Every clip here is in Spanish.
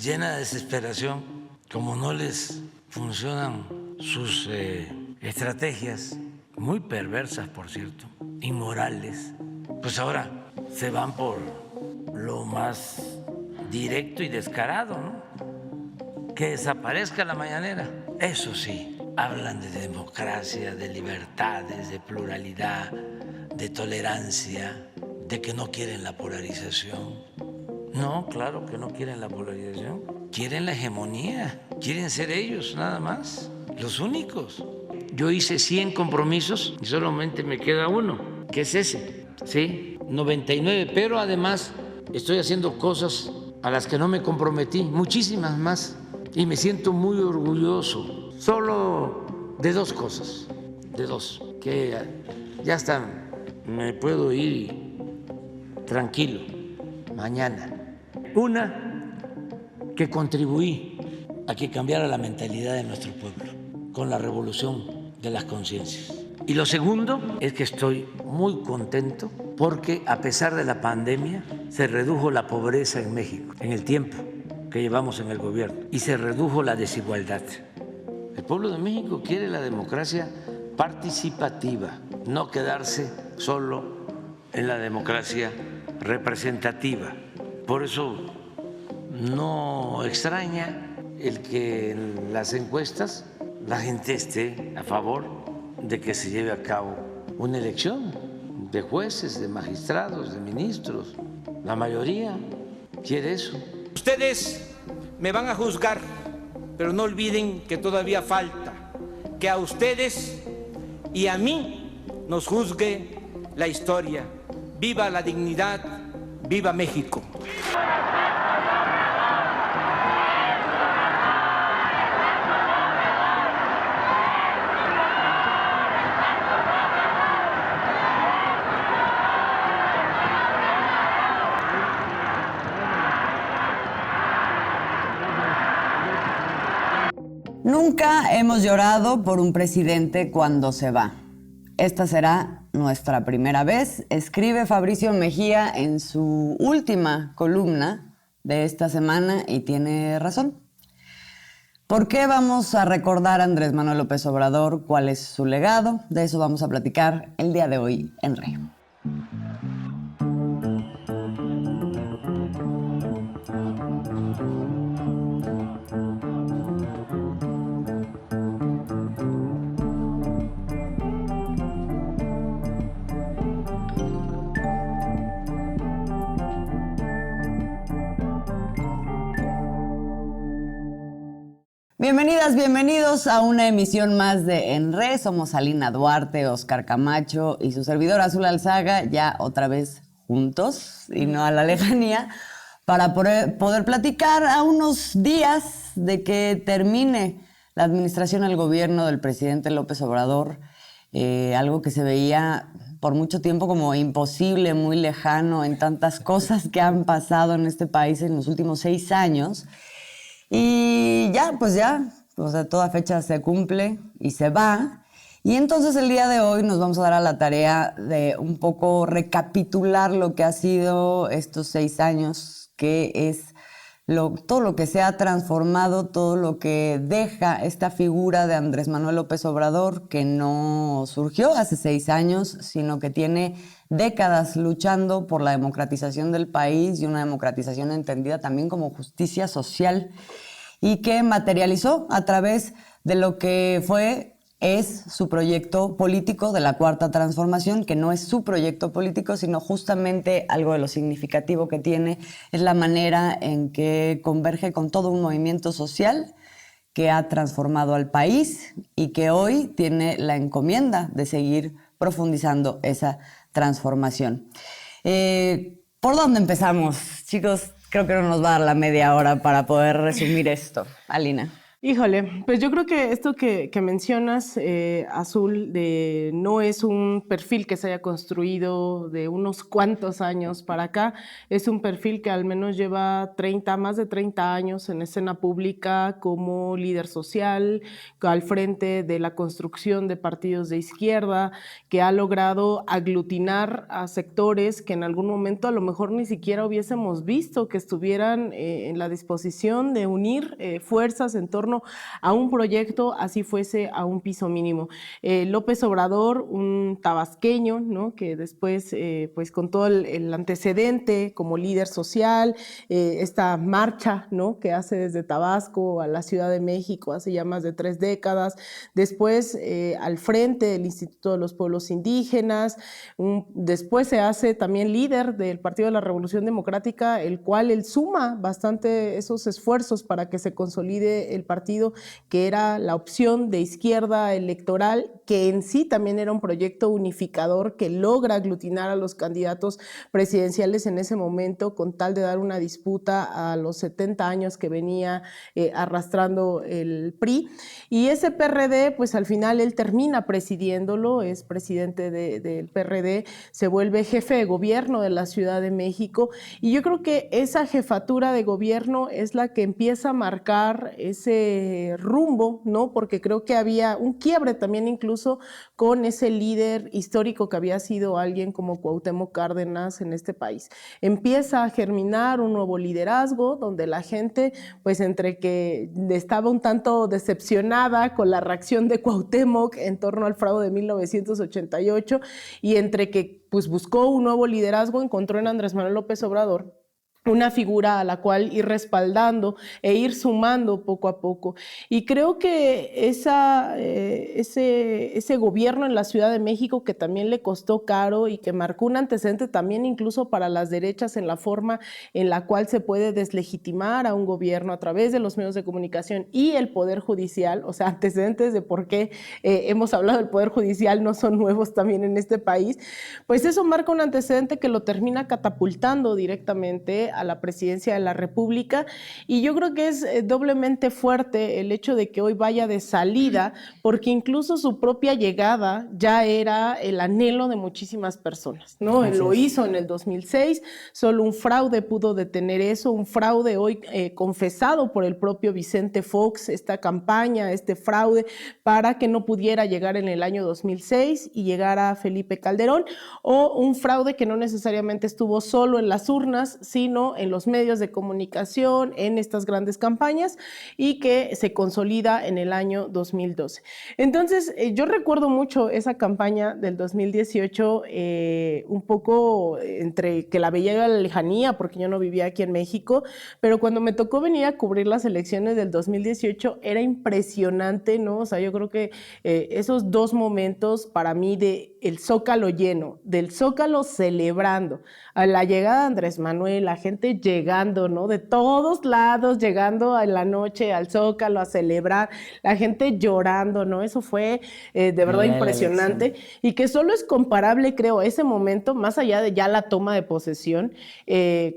llena de desesperación, como no les funcionan sus estrategias, muy perversas, por cierto, inmorales, pues ahora se van por lo más directo y descarado, ¿no? Que desaparezca la mañanera. Eso sí, hablan de democracia, de libertades, de pluralidad, de tolerancia, de que no quieren la polarización. No, claro que no quieren la polarización, quieren la hegemonía, quieren ser ellos nada más, los únicos. Yo hice 100 compromisos y solamente me queda uno, que es ese, ¿sí? 99, pero además estoy haciendo cosas a las que no me comprometí, muchísimas más, y me siento muy orgulloso, solo de dos cosas, que ya hasta me puedo ir tranquilo mañana. Una, que contribuí a que cambiara la mentalidad de nuestro pueblo con la revolución de las conciencias. Y lo segundo es que estoy muy contento porque a pesar de la pandemia se redujo la pobreza en México en el tiempo que llevamos en el gobierno y se redujo la desigualdad. El pueblo de México quiere la democracia participativa, no quedarse solo en la democracia representativa. Por eso no extraña el que en las encuestas la gente esté a favor de que se lleve a cabo una elección de jueces, de magistrados, de ministros. La mayoría quiere eso. Ustedes me van a juzgar, pero no olviden que todavía falta que a ustedes y a mí nos juzgue la historia. ¡Viva la dignidad! ¡Viva México! Nunca hemos llorado por un presidente cuando se va. Esta será nuestra primera vez, escribe Fabricio Mejía en su última columna de esta semana y tiene razón. ¿Por qué vamos a recordar a Andrés Manuel López Obrador? ¿Cuál es su legado? De eso vamos a platicar el día de hoy en RE. Bienvenidas, bienvenidos a una emisión más de En Re. Somos Alina Duarte, Oscar Camacho y su servidor Azul Alzaga, ya otra vez juntos y no a la lejanía, para poder platicar a unos días de que termine la administración del gobierno del presidente López Obrador, algo que se veía por mucho tiempo como imposible, muy lejano en tantas cosas que han pasado en este país en los últimos 6 años. Y ya, o sea, toda fecha se cumple y se va. Y entonces el día de hoy nos vamos a dar a la tarea de un poco recapitular lo que ha sido estos 6 años, que es todo lo que se ha transformado, todo lo que deja esta figura de Andrés Manuel López Obrador, que no surgió hace 6 años, sino que tiene décadas luchando por la democratización del país y una democratización entendida también como justicia social y que materializó a través de lo que es su proyecto político de la Cuarta Transformación, que no es su proyecto político, sino justamente algo de lo significativo que tiene es la manera en que converge con todo un movimiento social que ha transformado al país y que hoy tiene la encomienda de seguir profundizando esa transformación. ¿Por dónde empezamos? Chicos, creo que no nos va a dar la media hora para poder resumir esto. Alina. Híjole, pues yo creo que esto que mencionas, Azul, no es un perfil que se haya construido de unos cuantos años para acá, es un perfil que al menos lleva más de 30 años en escena pública como líder social, al frente de la construcción de partidos de izquierda, que ha logrado aglutinar a sectores que en algún momento a lo mejor ni siquiera hubiésemos visto que estuvieran en la disposición de unir fuerzas en torno a un proyecto, así fuese a un piso mínimo. López Obrador, un tabasqueño, ¿no?, que después, pues con todo el antecedente como líder social, esta marcha, ¿no?, que hace desde Tabasco a la Ciudad de México hace ya más de 3 décadas, después al frente del Instituto de los Pueblos Indígenas, después se hace también líder del Partido de la Revolución Democrática, el cual él suma bastante esos esfuerzos para que se consolide el partido, que era la opción de izquierda electoral, que en sí también era un proyecto unificador que logra aglutinar a los candidatos presidenciales en ese momento con tal de dar una disputa a los 70 años que venía arrastrando el PRI. Y ese PRD, pues al final él termina presidiéndolo, es presidente del PRD, se vuelve jefe de gobierno de la Ciudad de México, y yo creo que esa jefatura de gobierno es la que empieza a marcar ese rumbo, ¿no? Porque creo que había un quiebre también incluso con ese líder histórico que había sido alguien como Cuauhtémoc Cárdenas en este país. Empieza a germinar un nuevo liderazgo donde la gente, pues entre que estaba un tanto decepcionada con la reacción de Cuauhtémoc en torno al fraude de 1988 y entre que pues buscó un nuevo liderazgo, encontró en Andrés Manuel López Obrador una figura a la cual ir respaldando e ir sumando poco a poco. Y creo que ese gobierno en la Ciudad de México, que también le costó caro y que marcó un antecedente también incluso para las derechas en la forma en la cual se puede deslegitimar a un gobierno a través de los medios de comunicación y el Poder Judicial, o sea, antecedentes de por qué hemos hablado del Poder Judicial no son nuevos también en este país, pues eso marca un antecedente que lo termina catapultando directamente a la presidencia de la República, y yo creo que es doblemente fuerte el hecho de que hoy vaya de salida, porque incluso su propia llegada ya era el anhelo de muchísimas personas, ¿no? Él lo hizo en el 2006, solo un fraude pudo detener eso, un fraude hoy confesado por el propio Vicente Fox, esta campaña, este fraude, para que no pudiera llegar en el año 2006 y llegara Felipe Calderón, o un fraude que no necesariamente estuvo solo en las urnas, sino en los medios de comunicación, en estas grandes campañas, y que se consolida en el año 2012. Entonces, yo recuerdo mucho esa campaña del 2018, un poco entre que la veía a la lejanía, porque yo no vivía aquí en México, pero cuando me tocó venir a cubrir las elecciones del 2018, era impresionante, ¿no? O sea, yo creo que esos dos momentos para mí de el Zócalo lleno, del Zócalo celebrando, a la llegada de Andrés Manuel, la gente llegando, ¿no? De todos lados, llegando en la noche al Zócalo a celebrar, la gente llorando, ¿no? Eso fue de verdad impresionante, y que solo es comparable, creo, ese momento, más allá de ya la toma de posesión,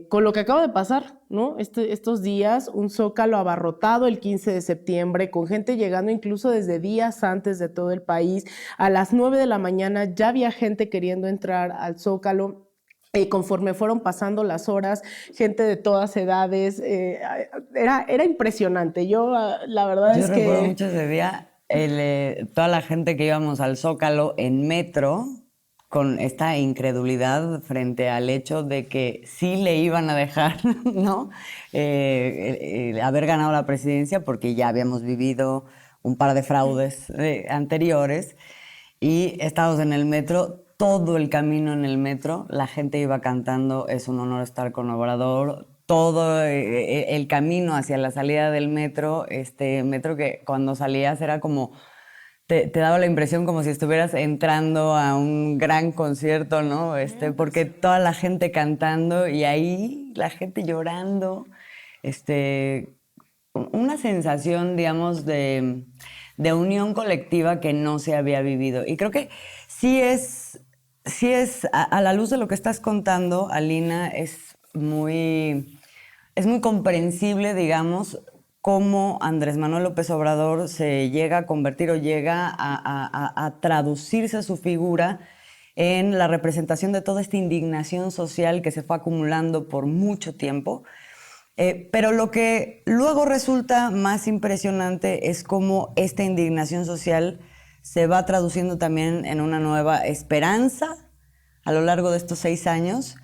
con lo que acaba de pasar, ¿no? Estos días, un Zócalo abarrotado el 15 de septiembre, con gente llegando incluso desde días antes de todo el país. A las 9 de la mañana ya había gente queriendo entrar al Zócalo. Conforme fueron pasando las horas, gente de todas edades, era impresionante. Yo, la verdad es que... Yo recuerdo mucho ese día, toda la gente que íbamos al Zócalo en metro, con esta incredulidad frente al hecho de que sí le iban a dejar, ¿no? Haber ganado la presidencia, porque ya habíamos vivido un par de fraudes anteriores, y estábamos en el metro, todo el camino en el metro, la gente iba cantando "Es un honor estar con Obrador", todo el camino hacia la salida del metro, metro que cuando salías era como... Te daba la impresión como si estuvieras entrando a un gran concierto, ¿no? Porque toda la gente cantando y ahí la gente llorando. Una sensación, digamos, de unión colectiva que no se había vivido. Y creo que sí es a la luz de lo que estás contando, Alina, es muy comprensible, digamos, cómo Andrés Manuel López Obrador se llega a convertir o llega a traducirse su figura en la representación de toda esta indignación social que se fue acumulando por mucho tiempo. Pero lo que luego resulta más impresionante es cómo esta indignación social se va traduciendo también en una nueva esperanza a lo largo de estos 6 años,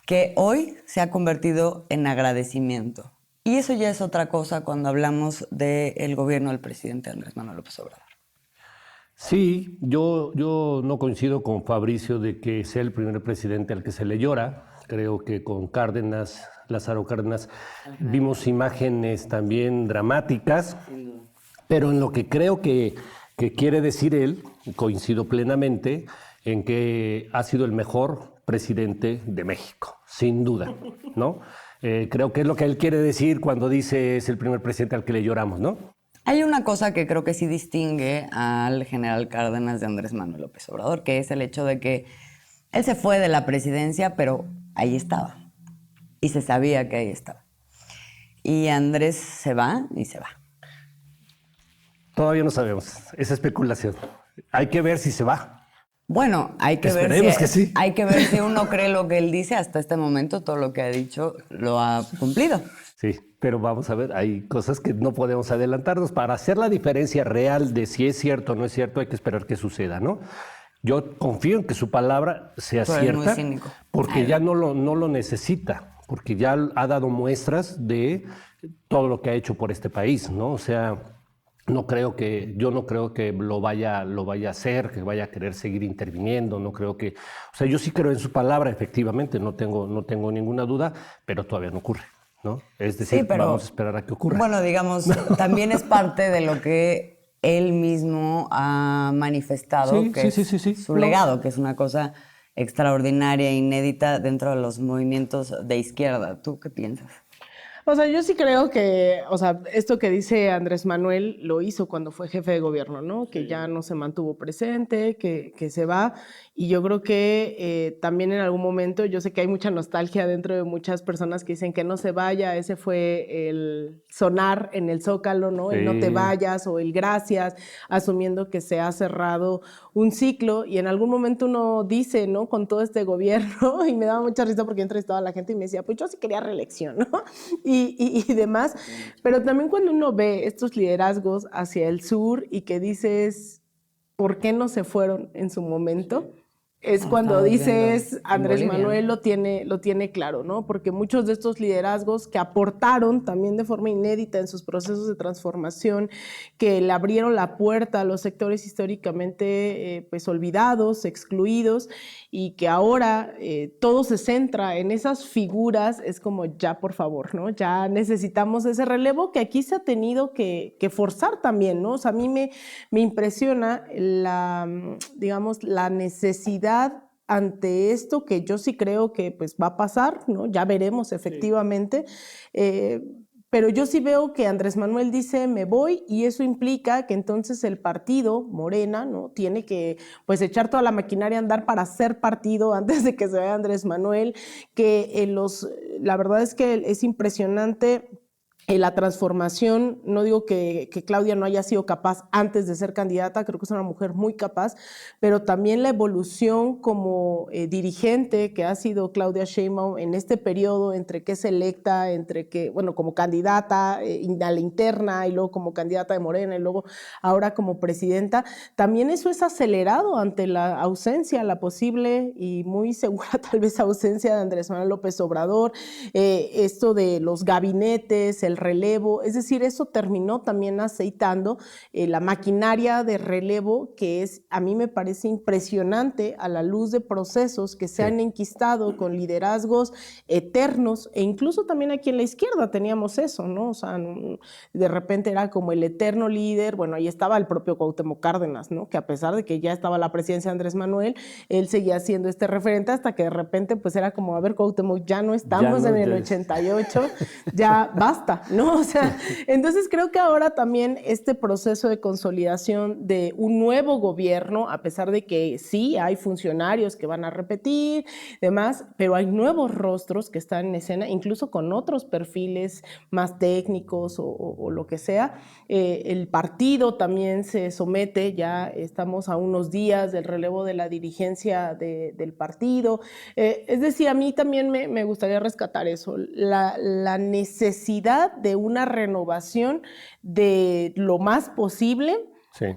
que hoy se ha convertido en agradecimiento. Y eso ya es otra cosa cuando hablamos del gobierno del presidente Andrés Manuel López Obrador. Sí, yo no coincido con Fabricio de que sea el primer presidente al que se le llora. Creo que con Cárdenas, Lázaro Cárdenas, vimos imágenes también dramáticas, pero en lo que creo que quiere decir él, coincido plenamente, en que ha sido el mejor presidente de México, sin duda, ¿no? Creo que es lo que él quiere decir cuando dice es el primer presidente al que le lloramos, ¿no? Hay una cosa que creo que sí distingue al general Cárdenas de Andrés Manuel López Obrador, que es el hecho de que él se fue de la presidencia, pero ahí estaba. Y se sabía que ahí estaba. Y Andrés se va y se va. Todavía no sabemos, es especulación. Hay que ver si se va. Bueno, hay que Esperemos que sí. Hay que ver si uno cree lo que él dice. Hasta este momento todo lo que ha dicho lo ha cumplido. Sí, pero vamos a ver, hay cosas que no podemos adelantarnos. Para hacer la diferencia real de si es cierto o no es cierto, hay que esperar que suceda, ¿no? Yo confío en que su palabra sea cierta, muy cínico. porque ya no lo necesita, porque ya ha dado muestras de todo lo que ha hecho por este país, ¿no? O sea, yo no creo que lo vaya a hacer, que vaya a querer seguir interviniendo, no creo que, o sea, yo sí creo en su palabra, efectivamente, no tengo ninguna duda, pero todavía no ocurre, ¿no? Es decir, Sí, pero, vamos a esperar a que ocurra. Bueno, digamos, también es parte de lo que él mismo ha manifestado, Sí, que sí, es sí, sí. su legado, que es una cosa extraordinaria e inédita dentro de los movimientos de izquierda. ¿Tú qué piensas? O sea, yo sí creo que, o sea, esto que dice Andrés Manuel lo hizo cuando fue jefe de gobierno, ¿no? Que ya no se mantuvo presente, que se va. Y yo creo que también en algún momento, yo sé que hay mucha nostalgia dentro de muchas personas que dicen que no se vaya. Ese fue el sonar en el Zócalo, ¿no? Sí. El no te vayas o el gracias, asumiendo que se ha cerrado un ciclo. Y en algún momento uno dice, ¿no? Con todo este gobierno, y me daba mucha risa porque yo entrevistaba a la gente y me decía, pues yo sí quería reelección, ¿no? Y demás, pero también cuando uno ve estos liderazgos hacia el sur y que dices, ¿por qué no se fueron en su momento? Es cuando dices, Andrés Manuel lo tiene claro, ¿no? Porque muchos de estos liderazgos que aportaron también de forma inédita en sus procesos de transformación, que le abrieron la puerta a los sectores históricamente pues olvidados, excluidos, y que ahora todo se centra en esas figuras, es como ya por favor, ¿no? Ya necesitamos ese relevo que aquí se ha tenido que forzar también, ¿no? O sea, a mí me impresiona digamos, la necesidad ante esto, que yo sí creo que pues va a pasar, ¿no? Ya veremos efectivamente, pero yo sí veo que Andrés Manuel dice me voy, y eso implica que entonces el partido, Morena, ¿no? Tiene que pues echar toda la maquinaria a andar para hacer partido antes de que se vaya Andrés Manuel, que la verdad es que es impresionante. La transformación, no digo que Claudia no haya sido capaz antes de ser candidata, creo que es una mujer muy capaz, pero también la evolución como dirigente que ha sido Claudia Sheinbaum en este periodo entre que es electa, entre que, bueno, como candidata a la interna y luego como candidata de Morena y luego ahora como presidenta, también eso es acelerado ante la ausencia, la posible y muy segura tal vez ausencia de Andrés Manuel López Obrador, esto de los gabinetes, el relevo, es decir, eso terminó también aceitando la maquinaria de relevo, que es, a mí me parece impresionante a la luz de procesos que se han enquistado con liderazgos eternos, e incluso también aquí en la izquierda teníamos eso, ¿no? O sea, de repente era como el eterno líder, bueno, ahí estaba el propio Cuauhtémoc Cárdenas, ¿no? Que a pesar de que ya estaba la presidencia de Andrés Manuel, él seguía siendo este referente hasta que de repente pues era como, a ver, Cuauhtémoc, ya no estamos en el 88, ya basta. ¿no? O sea, entonces creo que ahora también este proceso de consolidación de un nuevo gobierno, a pesar de que sí hay funcionarios que van a repetir, demás, pero hay nuevos rostros que están en escena, incluso con otros perfiles más técnicos o lo que sea. El partido también se somete, ya estamos a unos días del relevo de la dirigencia del partido. Es decir, a mí también me gustaría rescatar eso, la necesidad de una renovación de lo más posible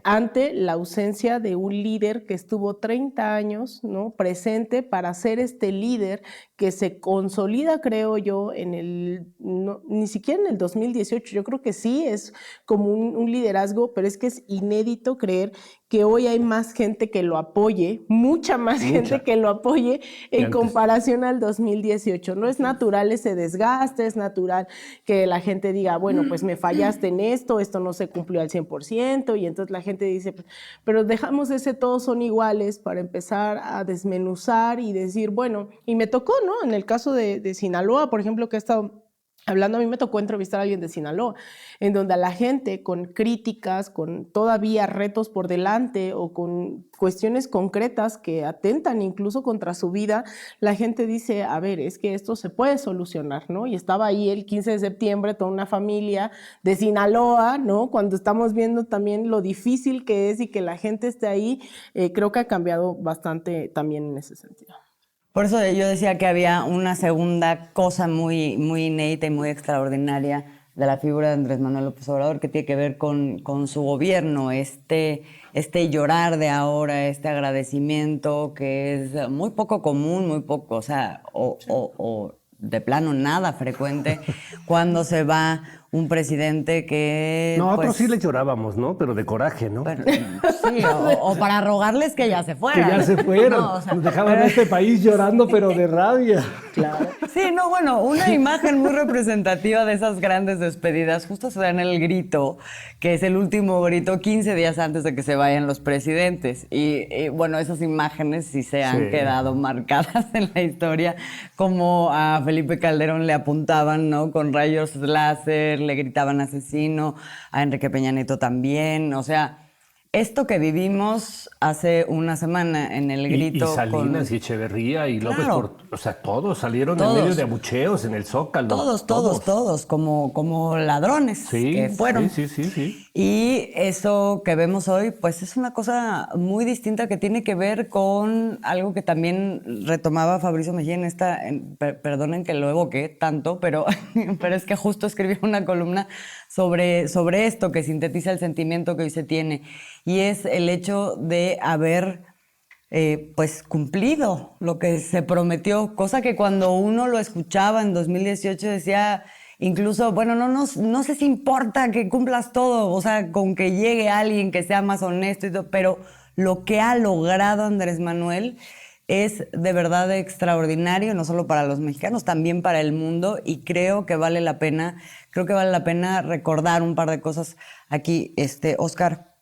ante la ausencia de un líder que estuvo 30 años, ¿no?, presente para ser este líder que se consolida, creo yo, ni siquiera en el 2018, yo creo que sí es como un liderazgo, pero es que es inédito creer que hoy hay más gente que lo apoye, mucha más gente que lo apoye en comparación al 2018. No es natural ese desgaste, es natural que la gente diga, bueno, pues me fallaste en esto no se cumplió al 100%, y entonces la gente dice, pero dejamos ese todos son iguales para empezar a desmenuzar y decir, bueno, y me tocó, ¿no? En el caso de Sinaloa, por ejemplo, que he estado hablando, a mí me tocó entrevistar a alguien de Sinaloa, en donde a la gente con críticas, con todavía retos por delante o con cuestiones concretas que atentan incluso contra su vida, la gente dice, a ver, es que esto se puede solucionar, ¿no? Y estaba ahí el 15 de septiembre toda una familia de Sinaloa, ¿no? Cuando estamos viendo también lo difícil que es y que la gente esté ahí, creo que ha cambiado bastante también en ese sentido. Por eso yo decía que había una segunda cosa muy, muy inédita y muy extraordinaria de la figura de Andrés Manuel López Obrador, que tiene que ver con su gobierno, este llorar de ahora, este agradecimiento que es muy poco común, muy poco, o sea, o de plano nada frecuente cuando se va un presidente que... Nosotros sí le llorábamos, ¿no? Pero de coraje, ¿no? Pero, sí, o para rogarles que ya se fueran. Que ya se fueron. No, o sea, nos dejaban en este país llorando, pero de rabia. Claro. Sí, no, bueno, una imagen muy representativa de esas grandes despedidas justo se da en el grito, que es el último grito 15 días antes de que se vayan los presidentes. Y bueno, esas imágenes sí se han quedado marcadas en la historia, como a Felipe Calderón le apuntaban, ¿no?, con rayos láser, le gritaban asesino, a Enrique Peña Nieto también, o sea... Esto que vivimos hace una semana en el grito... Y Salinas y Echeverría y López, o sea, todos salieron en medio de abucheos en el Zócalo. Todos, como ladrones que fueron. Sí. Y eso que vemos hoy, pues es una cosa muy distinta que tiene que ver con algo que también retomaba Fabricio Mejía en esta... perdonen que lo evoqué tanto, pero es que justo escribió una columna sobre esto que sintetiza el sentimiento que hoy se tiene. Y es el hecho de haber pues cumplido lo que se prometió, cosa que cuando uno lo escuchaba en 2018 decía incluso, bueno, no sé si importa que cumplas todo, o sea, con que llegue alguien que sea más honesto y todo, pero lo que ha logrado Andrés Manuel es de verdad extraordinario, no solo para los mexicanos, también para el mundo, y creo que vale la pena recordar un par de cosas aquí. Oscar,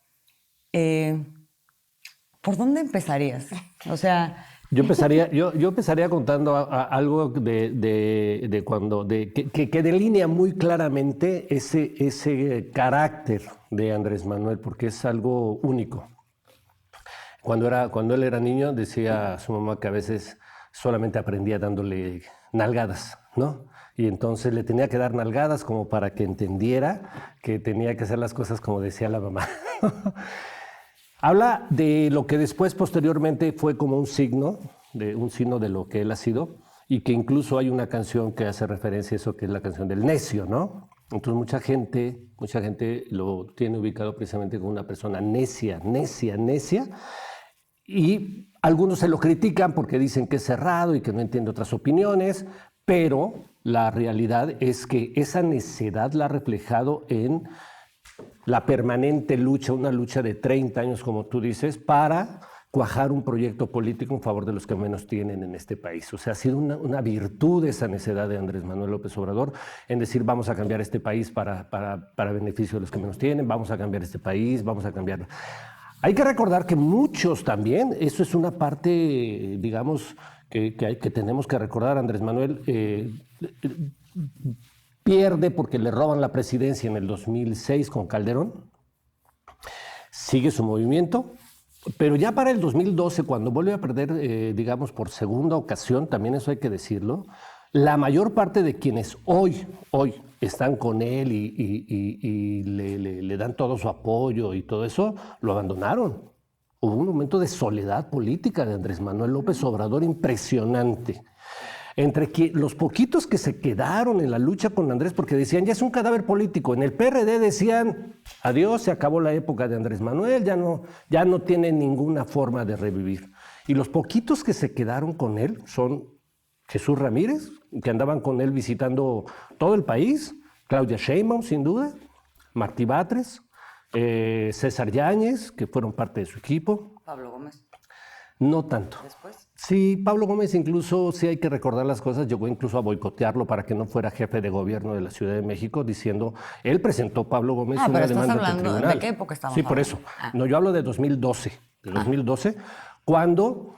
¿por dónde empezarías? O sea... Yo empezaría contando algo de cuando que delinea muy claramente ese carácter de Andrés Manuel, porque es algo único. Cuando él era niño, decía a su mamá que a veces solamente aprendía dándole nalgadas, ¿no? Y entonces le tenía que dar nalgadas como para que entendiera que tenía que hacer las cosas como decía la mamá. Habla de lo que después, posteriormente, fue como un signo de lo que él ha sido, y que incluso hay una canción que hace referencia a eso, que es la canción del necio, ¿no? Entonces mucha gente lo tiene ubicado precisamente como una persona necia, y algunos se lo critican porque dicen que es cerrado y que no entiende otras opiniones, pero la realidad es que esa necedad la ha reflejado en la permanente lucha, una lucha de 30 años, como tú dices, para cuajar un proyecto político en favor de los que menos tienen en este país. O sea, ha sido una virtud esa necedad de Andrés Manuel López Obrador en decir, vamos a cambiar este país para beneficio de los que menos tienen, vamos a cambiar este país, vamos a cambiarlo. Hay que recordar que muchos también, eso es una parte, digamos, que tenemos que recordar. Andrés Manuel pierde porque le roban la presidencia en el 2006 con Calderón, sigue su movimiento, pero ya para el 2012, cuando vuelve a perder, digamos, por segunda ocasión, también eso hay que decirlo, la mayor parte de quienes hoy están con él y le dan todo su apoyo y todo eso, lo abandonaron. Hubo un momento de soledad política de Andrés Manuel López Obrador impresionante. Entre los poquitos que se quedaron en la lucha con Andrés, porque decían, ya es un cadáver político. En el PRD decían, adiós, se acabó la época de Andrés Manuel, ya no tiene ninguna forma de revivir. Y los poquitos que se quedaron con él son Jesús Ramírez, que andaban con él visitando todo el país, Claudia Sheinbaum, sin duda, Martí Batres, César Yáñez, que fueron parte de su equipo. Pablo Gómez. No tanto. ¿Después? Sí, Pablo Gómez incluso, sí hay que recordar las cosas, llegó incluso a boicotearlo para que no fuera jefe de gobierno de la Ciudad de México, diciendo, él presentó Pablo Gómez una pero demanda estás ante el hablando, tribunal. ¿de qué época estamos Sí, por hablando? eso. No, yo hablo de 2012, cuando,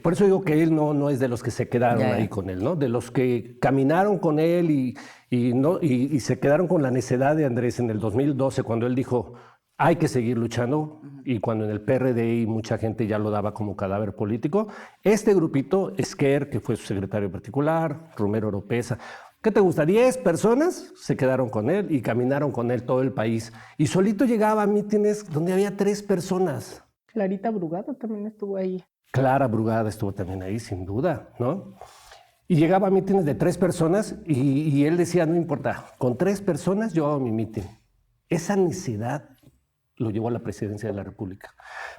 por eso digo que él no es de los que se quedaron ahí con él, ¿no? De los que caminaron con él y se quedaron con la necedad de Andrés en el 2012, cuando él dijo, hay que seguir luchando, y cuando en el PRD mucha gente ya lo daba como cadáver político. Este grupito, Esquer, que fue su secretario particular, Romero Oropesa, ¿qué te gusta? 10 personas se quedaron con él y caminaron con él todo el país. Y solito llegaba a mítines donde había 3 personas. Clarita Brugada también estuvo ahí. Clara Brugada estuvo también ahí, sin duda, ¿no? Y llegaba a mítines de 3 personas y él decía, no importa, con 3 personas yo hago mi mítin. Esa necesidad lo llevó a la presidencia de la República.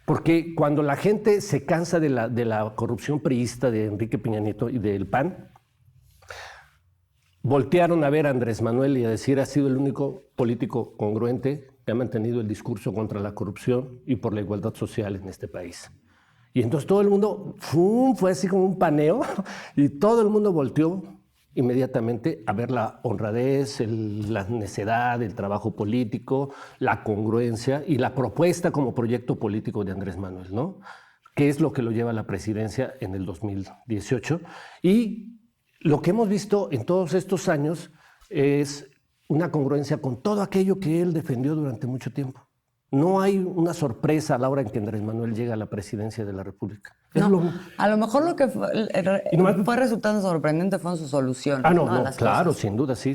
Porque cuando la gente se cansa de la corrupción priista de Enrique Peña Nieto y del PAN, voltearon a ver a Andrés Manuel y a decir, ha sido el único político congruente que ha mantenido el discurso contra la corrupción y por la igualdad social en este país. Y entonces todo el mundo, fue así como un paneo, y todo el mundo volteó inmediatamente a ver la honradez, la necedad, el trabajo político, la congruencia y la propuesta como proyecto político de Andrés Manuel, ¿no? Que es lo que lo lleva a la presidencia en el 2018. Y lo que hemos visto en todos estos años es una congruencia con todo aquello que él defendió durante mucho tiempo. No hay una sorpresa a la hora en que Andrés Manuel llega a la presidencia de la República. No, a lo mejor lo que fue resultando sorprendente fueron sus soluciones. No, claro, cosas. sin duda, sí.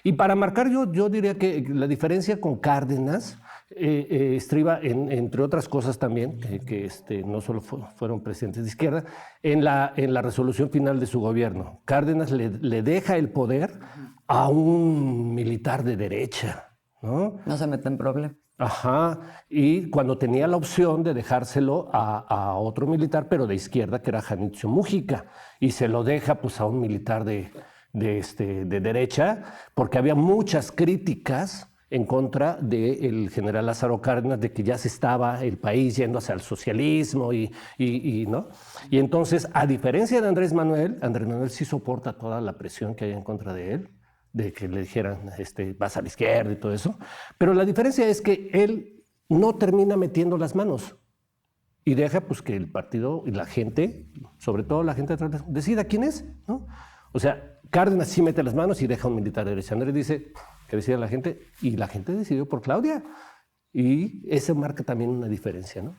Y para marcar, yo diría que la diferencia con Cárdenas estriba, entre otras cosas también, que no solo fueron presidentes de izquierda, en la resolución final de su gobierno. Cárdenas le deja el poder a un militar de derecha, ¿no? No se mete en problemas. Ajá, y cuando tenía la opción de dejárselo a otro militar, pero de izquierda, que era Janitzio Mújica, y se lo deja pues a un militar de derecha, porque había muchas críticas en contra del general Lázaro Cárdenas, de que ya se estaba el país yendo hacia el socialismo ¿no? Y entonces, a diferencia de Andrés Manuel sí soporta toda la presión que hay en contra de él, de que le dijeran, vas a la izquierda y todo eso. Pero la diferencia es que él no termina metiendo las manos y deja pues que el partido y la gente, sobre todo la gente atrás, decida quién es, ¿no? O sea, Cárdenas sí mete las manos y deja a un militar de derecha. Andrés dice que decida la gente, y la gente decidió por Claudia. Y eso marca también una diferencia, ¿no?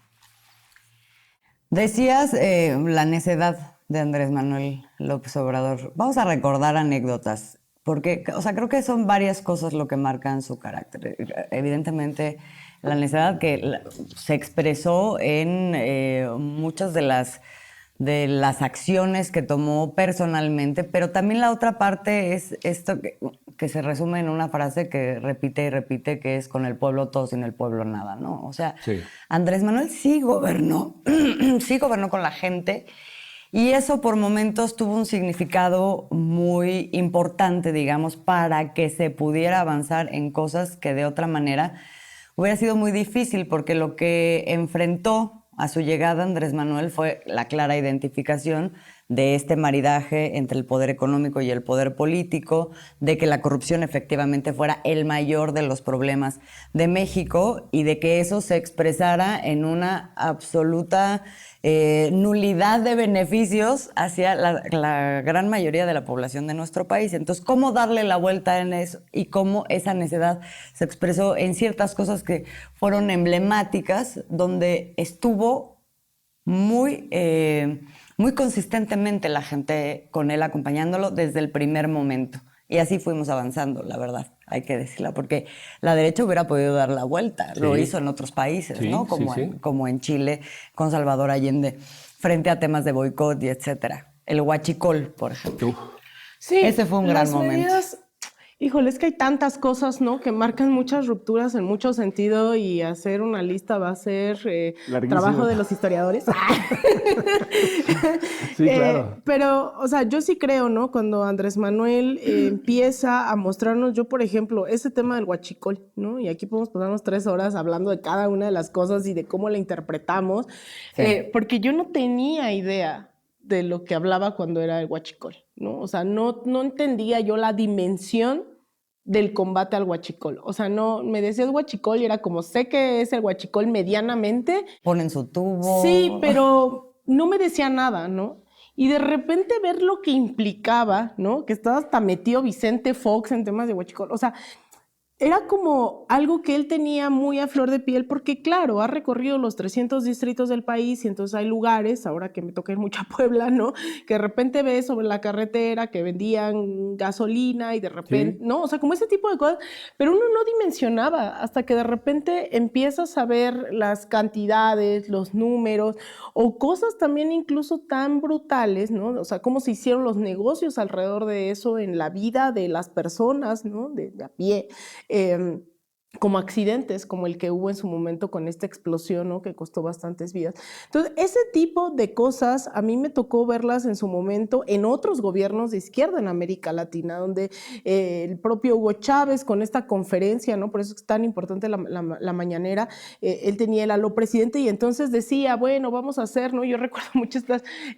Decías la necedad de Andrés Manuel López Obrador. Vamos a recordar anécdotas. Porque, o sea, creo que son varias cosas lo que marcan su carácter. Evidentemente, la necedad que se expresó en muchas de las acciones que tomó personalmente, pero también la otra parte es esto que se resume en una frase que repite y repite, que es con el pueblo todo, sin el pueblo nada, ¿no? O sea, sí. Andrés Manuel sí gobernó con la gente. Y eso por momentos tuvo un significado muy importante, digamos, para que se pudiera avanzar en cosas que de otra manera hubiera sido muy difícil, porque lo que enfrentó a su llegada Andrés Manuel fue la clara identificación de este maridaje entre el poder económico y el poder político, de que la corrupción efectivamente fuera el mayor de los problemas de México y de que eso se expresara en una absoluta nulidad de beneficios hacia la gran mayoría de la población de nuestro país. Entonces, ¿cómo darle la vuelta en eso? Y cómo esa necedad se expresó en ciertas cosas que fueron emblemáticas, donde estuvo muy consistentemente la gente con él acompañándolo desde el primer momento. Y así fuimos avanzando, la verdad, hay que decirla, porque la derecha hubiera podido dar la vuelta, lo hizo en otros países, sí, ¿no? Como en Chile, con Salvador Allende, frente a temas de boicot y etcétera. El huachicol, por ejemplo. Sí, ese fue un gran momento. Medidas, híjole, es que hay tantas cosas, ¿no? Que marcan muchas rupturas en mucho sentido y hacer una lista va a ser trabajo de los historiadores. Sí, claro. Pero, o sea, yo sí creo, ¿no? Cuando Andrés Manuel empieza a mostrarnos, yo, por ejemplo, ese tema del huachicol, ¿no? Y aquí podemos pasarnos 3 horas hablando de cada una de las cosas y de cómo la interpretamos, porque yo no tenía idea de lo que hablaba cuando era el huachicol, ¿no? O sea, no entendía yo la dimensión del combate al huachicol. O sea, no, me decías huachicol y era como, sé que es el huachicol medianamente. Ponen su tubo. Sí, pero no me decía nada, ¿no? Y de repente ver lo que implicaba, ¿no? Que estaba hasta metido Vicente Fox en temas de huachicol. O sea, era como algo que él tenía muy a flor de piel porque, claro, ha recorrido los 300 distritos del país y entonces hay lugares, ahora que me toca ir mucho a Puebla, ¿no? Que de repente ves sobre la carretera que vendían gasolina y de repente, ¿no? O sea, como ese tipo de cosas, pero uno no dimensionaba hasta que de repente empiezas a ver las cantidades, los números o cosas también incluso tan brutales, ¿no? O sea, cómo se hicieron los negocios alrededor de eso en la vida de las personas, ¿no? De a pie. Como accidentes, como el que hubo en su momento con esta explosión, ¿no? Que costó bastantes vidas. Entonces, ese tipo de cosas a mí me tocó verlas en su momento en otros gobiernos de izquierda en América Latina, donde el propio Hugo Chávez con esta conferencia, ¿no? Por eso es tan importante la mañanera, él tenía el aló presidente y entonces decía, bueno, vamos a hacer, ¿no? Yo recuerdo mucho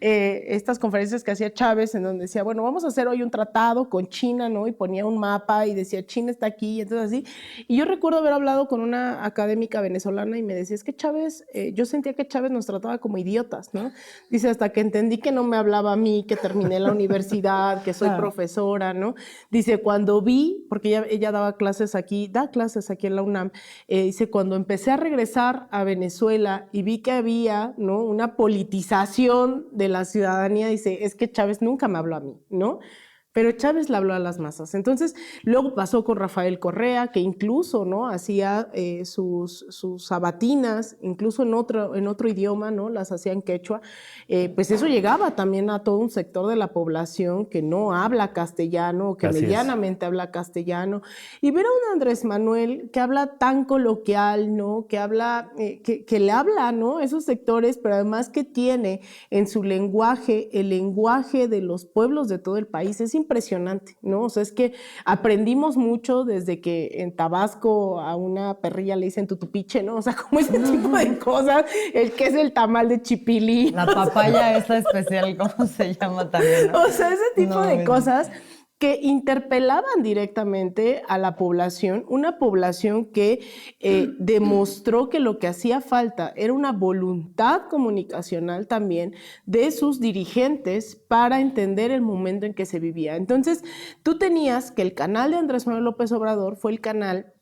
estas conferencias que hacía Chávez en donde decía, bueno, vamos a hacer hoy un tratado con China, ¿no? Y ponía un mapa y decía, China está aquí, y entonces así. Y yo recuerdo haber hablado con una académica venezolana y me decía, es que Chávez, yo sentía que Chávez nos trataba como idiotas, ¿no? Dice, hasta que entendí que no me hablaba a mí, que terminé la universidad, que soy profesora, ¿no? Dice, cuando vi, porque ella da clases aquí en la UNAM, dice, cuando empecé a regresar a Venezuela y vi que había, ¿no? Una politización de la ciudadanía, dice, es que Chávez nunca me habló a mí, ¿no? Pero Chávez le habló a las masas. Entonces, luego pasó con Rafael Correa, que incluso, ¿no? Hacía sus sabatinas, incluso en otro idioma, ¿no? Las hacía en quechua. Pues eso llegaba también a todo un sector de la población que no habla castellano, que medianamente habla castellano. Y ver a un Andrés Manuel que habla tan coloquial, ¿no? Que habla, que le habla, ¿no? Esos sectores, pero además que tiene en su lenguaje, el lenguaje de los pueblos de todo el país, es impresionante, ¿no? O sea, es que aprendimos mucho desde que en Tabasco a una perrilla le dicen tutupiche, ¿no? O sea, como ese tipo de cosas, el que es el tamal de chipilí. La papaya esta especial, ¿cómo se llama también? ¿No? O sea, ese tipo de cosas que interpelaban directamente a la población, una población que demostró que lo que hacía falta era una voluntad comunicacional también de sus dirigentes para entender el momento en que se vivía. Entonces, tú tenías que el canal de Andrés Manuel López Obrador fue el canal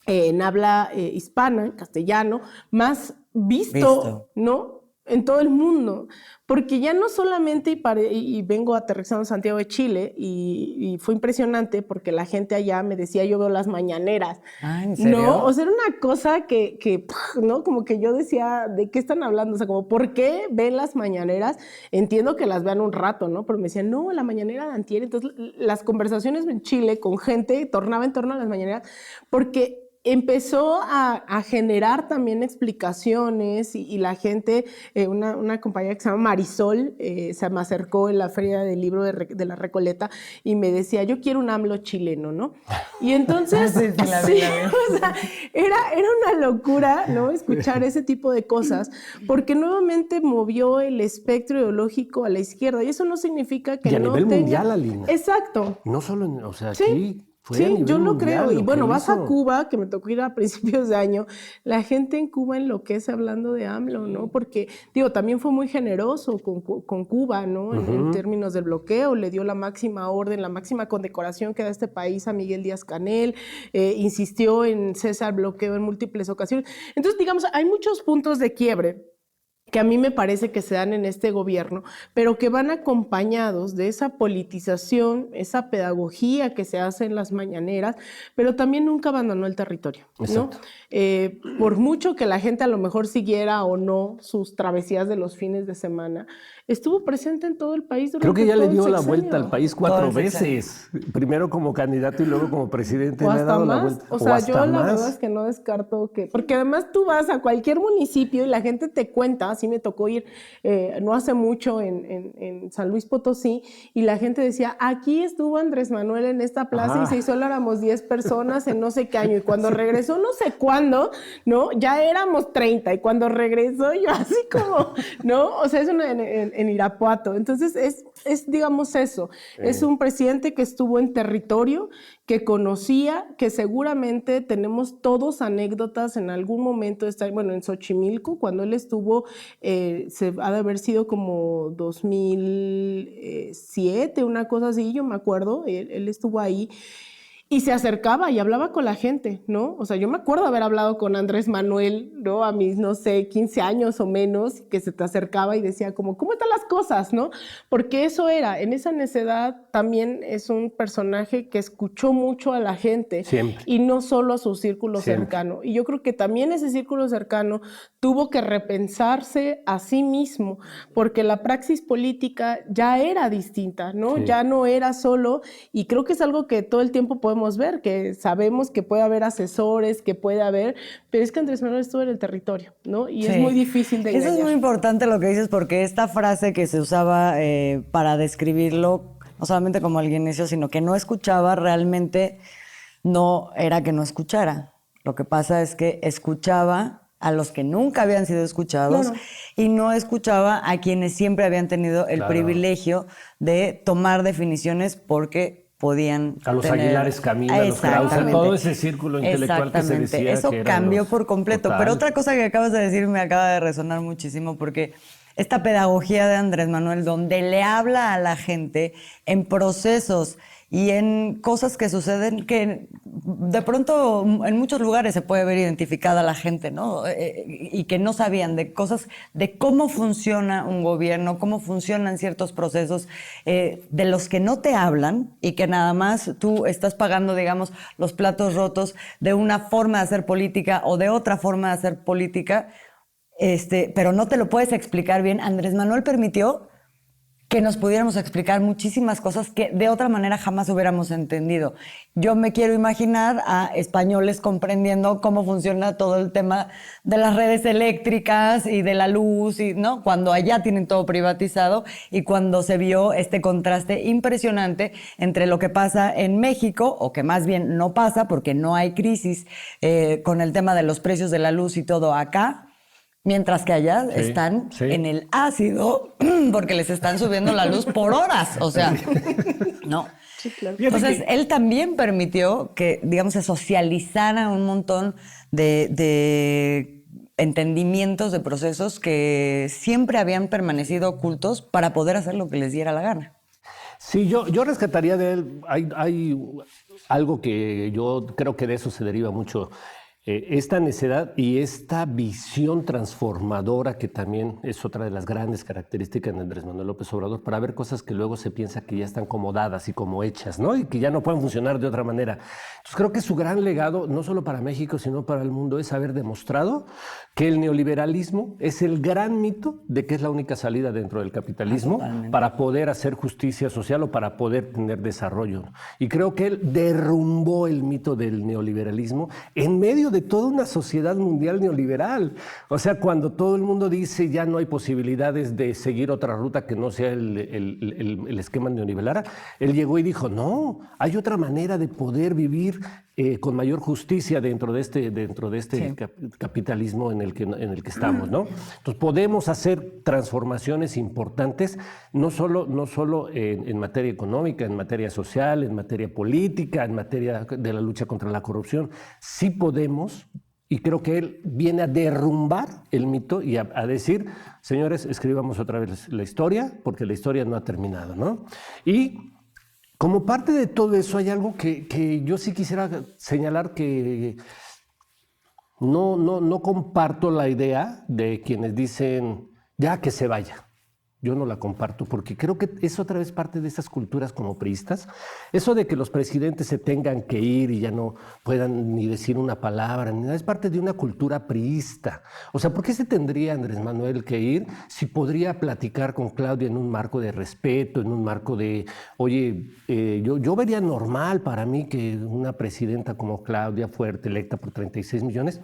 en habla hispana, en castellano, más visto, ¿no? En todo el mundo, porque ya no solamente, y vengo aterrizando en Santiago de Chile, y fue impresionante porque la gente allá me decía, yo veo las mañaneras. Ah, ¿en serio? No, o sea, era una cosa que, ¿no? Como que yo decía, ¿de qué están hablando? O sea, como, ¿por qué ven las mañaneras? Entiendo que las vean un rato, ¿no? Pero me decían, no, la mañanera de antier. Entonces, las conversaciones en Chile con gente tornaba en torno a las mañaneras, porque empezó a generar también explicaciones y la gente, una compañera que se llama Marisol, se me acercó en la Feria del Libro de la Recoleta y me decía, yo quiero un AMLO chileno, ¿no? Y entonces, Sí, la vi. o sea, era una locura, ¿no? Escuchar ese tipo de cosas, porque nuevamente movió el espectro ideológico a la izquierda y eso no significa que y a no nivel tenga... mundial, Alina. Exacto. No solo, o sea, Sí. aquí fue a Sí, nivel yo lo mundial creo. Y lo bueno, que vas a hizo. Cuba, que me tocó ir a principios de año, la gente en Cuba enloquece hablando de AMLO, ¿no? Porque, digo, también fue muy generoso con Cuba, ¿no? En términos del bloqueo, le dio la máxima orden, la máxima condecoración que da este país a Miguel Díaz-Canel, insistió en cesar bloqueo en múltiples ocasiones. Entonces, digamos, hay muchos puntos de quiebre que a mí me parece que se dan en este gobierno, pero que van acompañados de esa politización, esa pedagogía que se hace en las mañaneras, pero también nunca abandonó el territorio, ¿no? Exacto. Por mucho que la gente a lo mejor siguiera o no sus travesías de los fines de semana, estuvo presente en todo el país durante Creo que ya le todo el dio la sexenio. vuelta al país Todo 4 el sexenio. veces. Primero como candidato y luego como presidente. O Le ha hasta dado la más, vuelta. o sea, hasta yo la más. verdad es que no descarto que, porque además tú vas a cualquier municipio y la gente te cuenta, así me tocó ir no hace mucho en San Luis Potosí, y la gente decía, aquí estuvo Andrés Manuel en esta plaza y solo éramos 10 personas en no sé qué año, y cuando regresó no sé cuándo, ¿no? Ya éramos 30, y cuando regresó yo así como, ¿no? O sea, es en Irapuato. Entonces es digamos eso, es un presidente que estuvo en territorio, que conocía, que seguramente tenemos todos anécdotas en algún momento, bueno, en Xochimilco, cuando él estuvo, se ha de haber sido como 2007, una cosa así, yo me acuerdo, él estuvo ahí. Y se acercaba y hablaba con la gente, ¿no? O sea, yo me acuerdo haber hablado con Andrés Manuel, ¿no? A mis, no sé, 15 años o menos, que se te acercaba y decía como, ¿cómo están las cosas, no? Porque eso era, en esa necedad también es un personaje que escuchó mucho a la gente. Siempre. Y no solo a su círculo Siempre. cercano. Y yo creo que también ese círculo cercano tuvo que repensarse a sí mismo, porque la praxis política ya era distinta, ¿no? Sí. Ya no era solo, y creo que es algo que todo el tiempo podemos ver, que sabemos que puede haber asesores, que puede haber, pero es que Andrés Manuel estuvo en el territorio, ¿no? Y es Sí. muy difícil de engañar. Eso es muy importante lo que dices, porque esta frase que se usaba para describirlo, no solamente como al inicio, sino que no escuchaba, realmente no era que no escuchara. Lo que pasa es que escuchaba a los que nunca habían sido escuchados, Claro. y no escuchaba a quienes siempre habían tenido el Claro. privilegio de tomar definiciones porque podían A los tener... Aguilares Camilo, a los Krause, Exactamente. todo ese círculo intelectual que se decía Eso que eran cambió los- por completo. Total. Pero otra cosa que acabas de decir me acaba de resonar muchísimo, porque esta pedagogía de Andrés Manuel, donde le habla a la gente en procesos y en cosas que suceden que de pronto en muchos lugares se puede ver identificada la gente, ¿no? Y que no sabían de cosas, de cómo funciona un gobierno, cómo funcionan ciertos procesos, de los que no te hablan y que nada más tú estás pagando, digamos, los platos rotos de una forma de hacer política o de otra forma de hacer política, pero no te lo puedes explicar bien. Andrés Manuel permitió que nos pudiéramos explicar muchísimas cosas que de otra manera jamás hubiéramos entendido. Yo me quiero imaginar a españoles comprendiendo cómo funciona todo el tema de las redes eléctricas y de la luz, y, ¿no? Cuando allá tienen todo privatizado, y cuando se vio este contraste impresionante entre lo que pasa en México, o que más bien no pasa porque no hay crisis con el tema de los precios de la luz y todo acá, mientras que allá Sí, están sí. en el ácido porque les están subiendo la luz por horas, o sea, no. Sí, claro. Entonces, él también permitió que, digamos, se socializara un montón de entendimientos, de procesos que siempre habían permanecido ocultos para poder hacer lo que les diera la gana. Sí, yo rescataría de él, hay algo que yo creo que de eso se deriva mucho esta necedad y esta visión transformadora que también es otra de las grandes características de Andrés Manuel López Obrador, para ver cosas que luego se piensa que ya están como dadas y como hechas, ¿no? Y que ya no pueden funcionar de otra manera. Entonces creo que su gran legado, no solo para México, sino para el mundo, es haber demostrado que el neoliberalismo es el gran mito de que es la única salida dentro del capitalismo para poder hacer justicia social o para poder tener desarrollo. Y creo que él derrumbó el mito del neoliberalismo en medio de toda una sociedad mundial neoliberal. O sea, cuando todo el mundo dice ya no hay posibilidades de seguir otra ruta que no sea el esquema neoliberal, él llegó y dijo, no, hay otra manera de poder vivir con mayor justicia dentro de este capitalismo en el que estamos, ¿no? Entonces podemos hacer transformaciones importantes, no solo en materia económica, en materia social, en materia política, en materia de la lucha contra la corrupción. Sí podemos, y creo que él viene a derrumbar el mito y a decir, señores, escribamos otra vez la historia, porque la historia no ha terminado, ¿no? Y como parte de todo eso hay algo que yo sí quisiera señalar, que no comparto la idea de quienes dicen ya que se vaya. Yo no la comparto porque creo que es otra vez parte de esas culturas como priistas. Eso de que los presidentes se tengan que ir y ya no puedan ni decir una palabra, ni nada, es parte de una cultura priista. O sea, ¿por qué se tendría Andrés Manuel que ir si podría platicar con Claudia en un marco de respeto, en un marco de, oye, yo vería normal para mí que una presidenta como Claudia, fuerte, electa por 36 millones,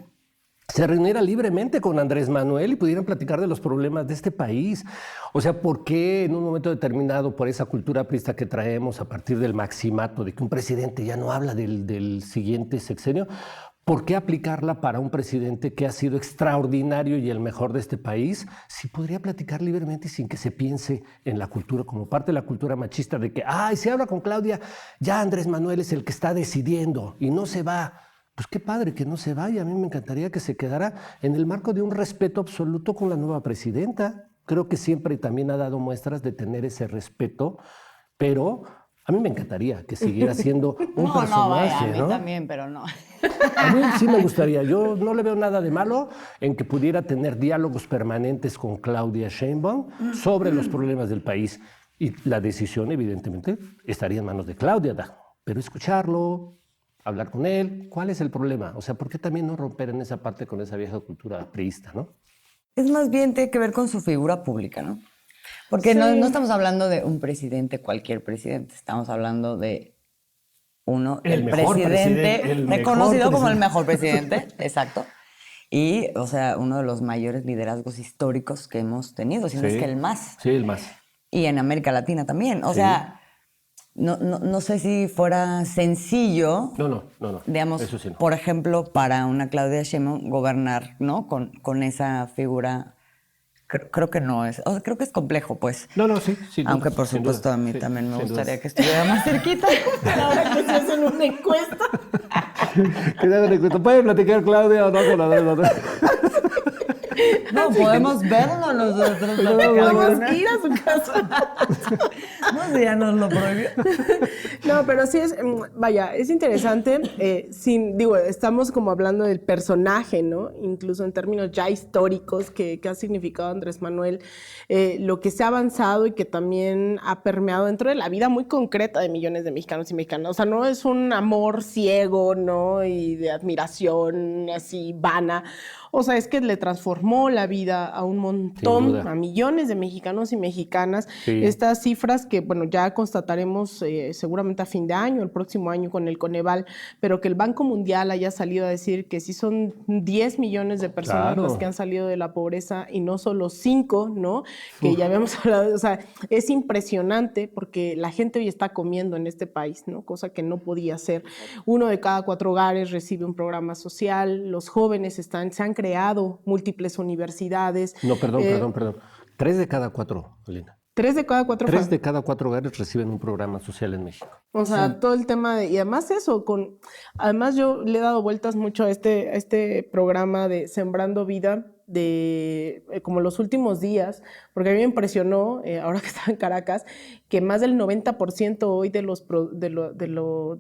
se reuniera libremente con Andrés Manuel y pudieran platicar de los problemas de este país? O sea, ¿por qué en un momento determinado, por esa cultura priista que traemos a partir del maximato de que un presidente ya no habla del siguiente sexenio, ¿por qué aplicarla para un presidente que ha sido extraordinario y el mejor de este país? Si podría platicar libremente sin que se piense en la cultura, como parte de la cultura machista de que, ay, si habla con Claudia, ya Andrés Manuel es el que está decidiendo y no se va. Pues qué padre que no se vaya. A mí me encantaría que se quedara en el marco de un respeto absoluto con la nueva presidenta. Creo que siempre también ha dado muestras de tener ese respeto, pero a mí me encantaría que siguiera siendo un personaje. No, vaya, a mí también, pero no. A mí sí me gustaría. Yo no le veo nada de malo en que pudiera tener diálogos permanentes con Claudia Sheinbaum sobre los problemas del país. Y la decisión, evidentemente, estaría en manos de Claudia, pero escucharlo, hablar con él, ¿cuál es el problema? O sea, ¿por qué también no romper en esa parte con esa vieja cultura priista, no? Es más bien tiene que ver con su figura pública, ¿no? Porque no estamos hablando de un presidente, cualquier presidente, estamos hablando de el presidente reconocido como el mejor presidente, exacto. Y, o sea, uno de los mayores liderazgos históricos que hemos tenido, si no es que el más. Sí, el más. Y en América Latina también. O sea, no sé si fuera sencillo. No. Digamos, eso sí no. Por ejemplo, para una Claudia Sheinbaum gobernar, ¿no? Con esa figura. Creo que no es. O sea, creo que es complejo, pues. Sí. Aunque, por supuesto, a mí también me gustaría que estuviera más cerquita. Ahora que se hacen una encuesta. ¿Puede platicar Claudia o no con Andrés? No, podemos verlo nosotros. Podemos ir a su casa. No sé, ya nos lo prohibió. No, pero sí es, vaya, es interesante. Estamos como hablando del personaje, ¿no? Incluso en términos ya históricos que ha significado Andrés Manuel, lo que se ha avanzado y que también ha permeado dentro de la vida muy concreta de millones de mexicanos y mexicanas. O sea, no es un amor ciego, ¿no? Y de admiración así vana. O sea, es que le transformó la vida a un montón, a millones de mexicanos y mexicanas. Sí. Estas cifras que, bueno, ya constataremos seguramente a fin de año, el próximo año con el Coneval, pero que el Banco Mundial haya salido a decir que sí son 10 millones de personas las que han salido de la pobreza y no solo 5, ¿no? Que ya habíamos hablado, o sea, es impresionante porque la gente hoy está comiendo en este país, ¿no? Cosa que no podía ser. 1 de cada 4 hogares recibe un programa social, los jóvenes se han creado múltiples universidades. No, perdón. 3 de cada 4, Elena. 3 de cada 4. 3 de cada 4 hogares reciben un programa social en México. O sea, todo el tema y además eso, además yo le he dado vueltas mucho a este programa de Sembrando Vida, como los últimos días, porque a mí me impresionó, ahora que estaba en Caracas, que más del 90% hoy de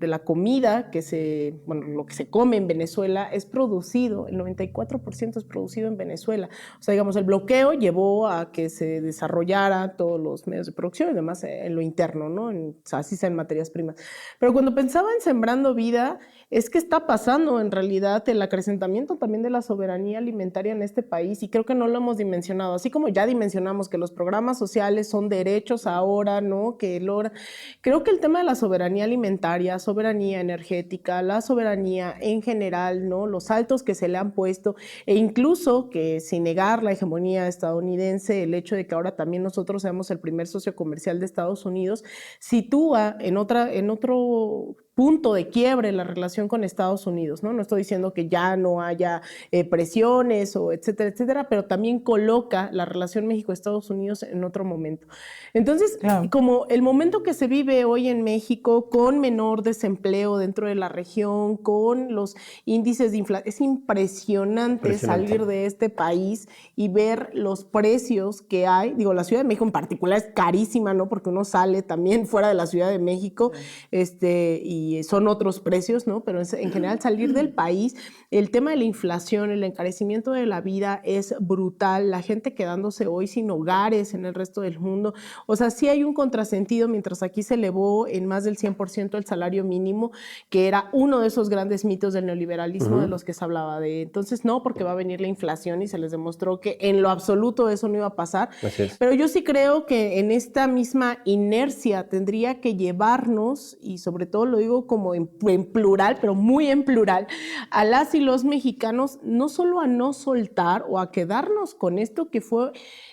la comida lo que se come en Venezuela es producido, el 94% es producido en Venezuela. O sea, digamos, el bloqueo llevó a que se desarrollara todos los medios de producción y demás en lo interno, ¿no? Así sea en materias primas. Pero cuando pensaba en Sembrando Vida, es que está pasando en realidad el acrecentamiento también de la soberanía alimentaria en este país y creo que no lo hemos dimensionado, así como ya dimensionamos que los programas sociales son derechos ahora, ¿no? Creo que el tema de la soberanía alimentaria, soberanía energética, la soberanía en general, ¿no? Los saltos que se le han puesto e incluso que sin negar la hegemonía estadounidense, el hecho de que ahora también nosotros seamos el primer socio comercial de Estados Unidos, sitúa en otro punto de quiebre en la relación con Estados Unidos, ¿no? No estoy diciendo que ya no haya presiones o etcétera, etcétera, pero también coloca la relación México-Estados Unidos en otro momento. Entonces, claro, como el momento que se vive hoy en México con menor desempleo dentro de la región, con los índices de inflación, es impresionante salir de este país y ver los precios que hay. Digo, la Ciudad de México en particular es carísima, ¿no? Porque uno sale también fuera de la Ciudad de México, y son otros precios, ¿no? Pero en general salir del país, el tema de la inflación, el encarecimiento de la vida es brutal, la gente quedándose hoy sin hogares en el resto del mundo, o sea, sí hay un contrasentido, mientras aquí se elevó en más del 100% el salario mínimo, que era uno de esos grandes mitos del neoliberalismo de los que se hablaba de, entonces no, porque va a venir la inflación y se les demostró que en lo absoluto eso no iba a pasar, pero yo sí creo que en esta misma inercia tendría que llevarnos, y sobre todo lo digo como en plural, pero muy en plural, a las y los mexicanos no solo a no soltar o a quedarnos con esto que fue,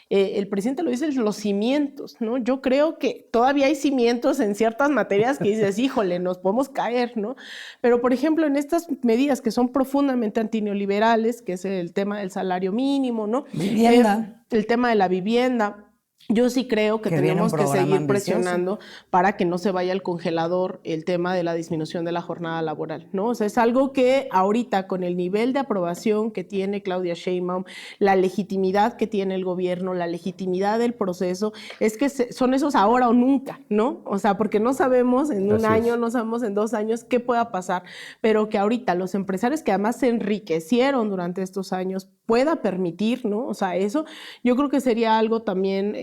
el presidente lo dice, los cimientos, ¿no? Yo creo que todavía hay cimientos en ciertas materias que dices, híjole, nos podemos caer, ¿no? Pero, por ejemplo, en estas medidas que son profundamente antineoliberales, que es el tema del salario mínimo, ¿no? Vivienda. El tema de la vivienda. Yo sí creo que tenemos que seguir presionando para que no se vaya al congelador el tema de la disminución de la jornada laboral, ¿no? O sea, es algo que ahorita con el nivel de aprobación que tiene Claudia Sheinbaum, la legitimidad que tiene el gobierno, la legitimidad del proceso, es que son esos ahora o nunca, ¿no? O sea, porque no sabemos en un año, no sabemos en 2 años qué pueda pasar, pero que ahorita los empresarios que además se enriquecieron durante estos años pueda permitir, ¿no? O sea, eso yo creo que sería algo también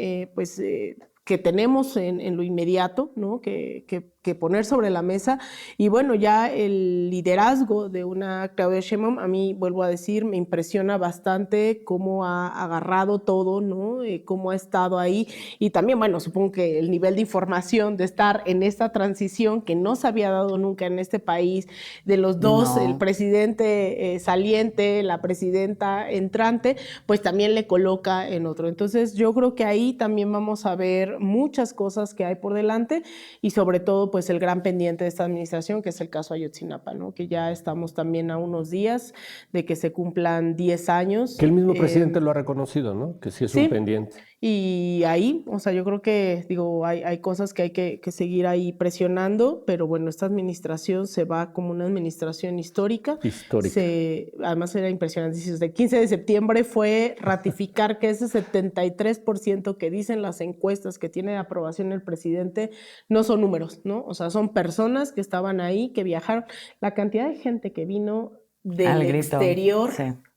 que tenemos en lo inmediato, ¿no? Que poner sobre la mesa. Y bueno, ya el liderazgo de una Claudia Sheinbaum, a mí, vuelvo a decir, me impresiona bastante cómo ha agarrado todo, ¿no? Cómo ha estado ahí. Y también, bueno, supongo que el nivel de información de estar en esta transición que no se había dado nunca en este país, de los dos, el presidente saliente, la presidenta entrante, pues también le coloca en otro. Entonces, yo creo que ahí también vamos a ver muchas cosas que hay por delante y sobre todo pues el gran pendiente de esta administración, que es el caso Ayotzinapa, ¿no? Que ya estamos también a unos días de que se cumplan 10 años. Que el mismo presidente lo ha reconocido, ¿no? Que sí es un pendiente. Y ahí, o sea, yo creo que, digo, hay cosas que hay que seguir ahí presionando, pero bueno, esta administración se va como una administración histórica. Además era impresionante, desde el 15 de septiembre fue ratificar que ese 73% que dicen las encuestas que tiene de aprobación el presidente no son números, ¿no? O sea, son personas que estaban ahí, que viajaron. La cantidad de gente que vino del exterior,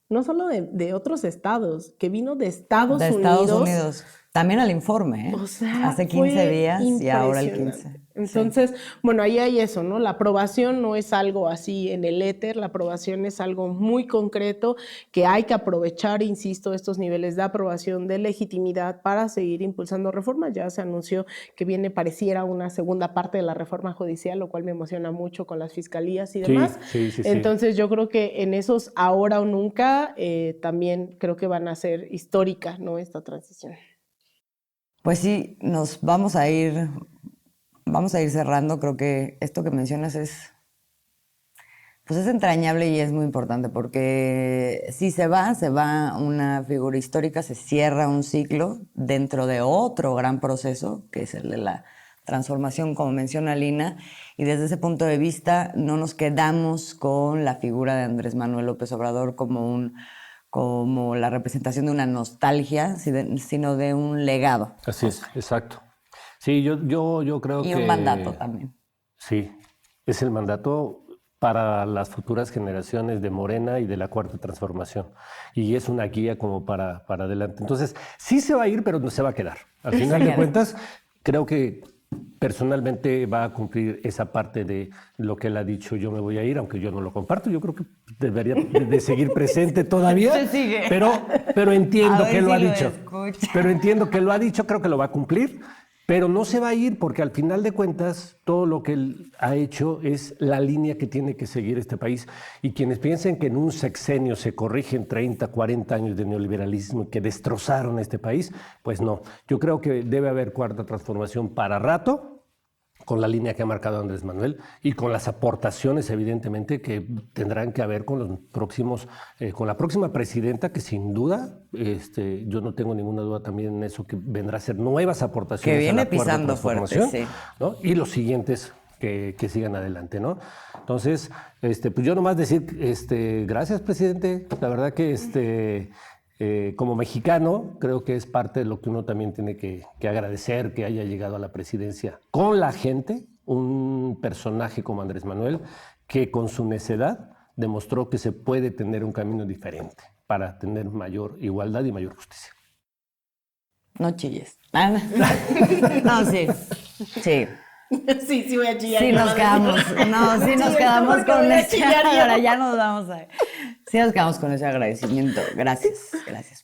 no solo de otros estados, que vino de Estados Unidos. También al informe, ¿eh? O sea, hace 15 días y ahora el 15. Entonces, bueno, ahí hay eso, ¿no? La aprobación no es algo así en el éter, la aprobación es algo muy concreto que hay que aprovechar, insisto, estos niveles de aprobación, de legitimidad para seguir impulsando reformas. Ya se anunció que pareciera una segunda parte de la reforma judicial, lo cual me emociona mucho con las fiscalías y demás. Entonces, yo creo que en esos ahora o nunca también creo que van a ser histórica, ¿no? Esta transición. Pues sí, nos vamos a ir cerrando. Creo que esto que mencionas es entrañable y es muy importante porque si se va una figura histórica, se cierra un ciclo dentro de otro gran proceso, que es el de la transformación, como menciona Lina, y desde ese punto de vista no nos quedamos con la figura de Andrés Manuel López Obrador como como la representación de una nostalgia, sino de un legado. Así es, exacto. Sí, yo creo que... Y un mandato también. Sí, es el mandato para las futuras generaciones de Morena y de la Cuarta Transformación. Y es una guía como para adelante. Entonces, sí se va a ir, pero no se va a quedar. Al final de cuentas, creo que personalmente va a cumplir esa parte de lo que él ha dicho, yo me voy a ir, aunque yo no lo comparto. Yo creo que debería de seguir presente todavía. Se sigue. Pero entiendo que lo ha dicho. Escucha. Pero entiendo que lo ha dicho, creo que lo va a cumplir. Pero no se va a ir porque al final de cuentas todo lo que él ha hecho es la línea que tiene que seguir este país. Y quienes piensen que en un sexenio se corrigen 30, 40 años de neoliberalismo y que destrozaron este país, pues no. Yo creo que debe haber cuarta transformación para rato, con la línea que ha marcado Andrés Manuel y con las aportaciones, evidentemente, que tendrán que haber con los próximos, con la próxima presidenta, que sin duda, yo no tengo ninguna duda también en eso, que vendrá a ser nuevas aportaciones. Que viene a la cuarta pisando fuerte, sí. ¿no? Y los siguientes que sigan adelante, ¿no? Entonces, pues yo nomás decir, gracias, presidente. La verdad que como mexicano, creo que es parte de lo que uno también tiene que agradecer, que haya llegado a la presidencia con la gente, un personaje como Andrés Manuel, que con su necedad demostró que se puede tener un camino diferente para tener mayor igualdad y mayor justicia. No chilles. No, sí. Sí. Sí, voy a chillar. Sí nos quedamos. No, sí nos quedamos con ese. Ahora ya nos vamos a... Sí nos quedamos con ese agradecimiento. Gracias,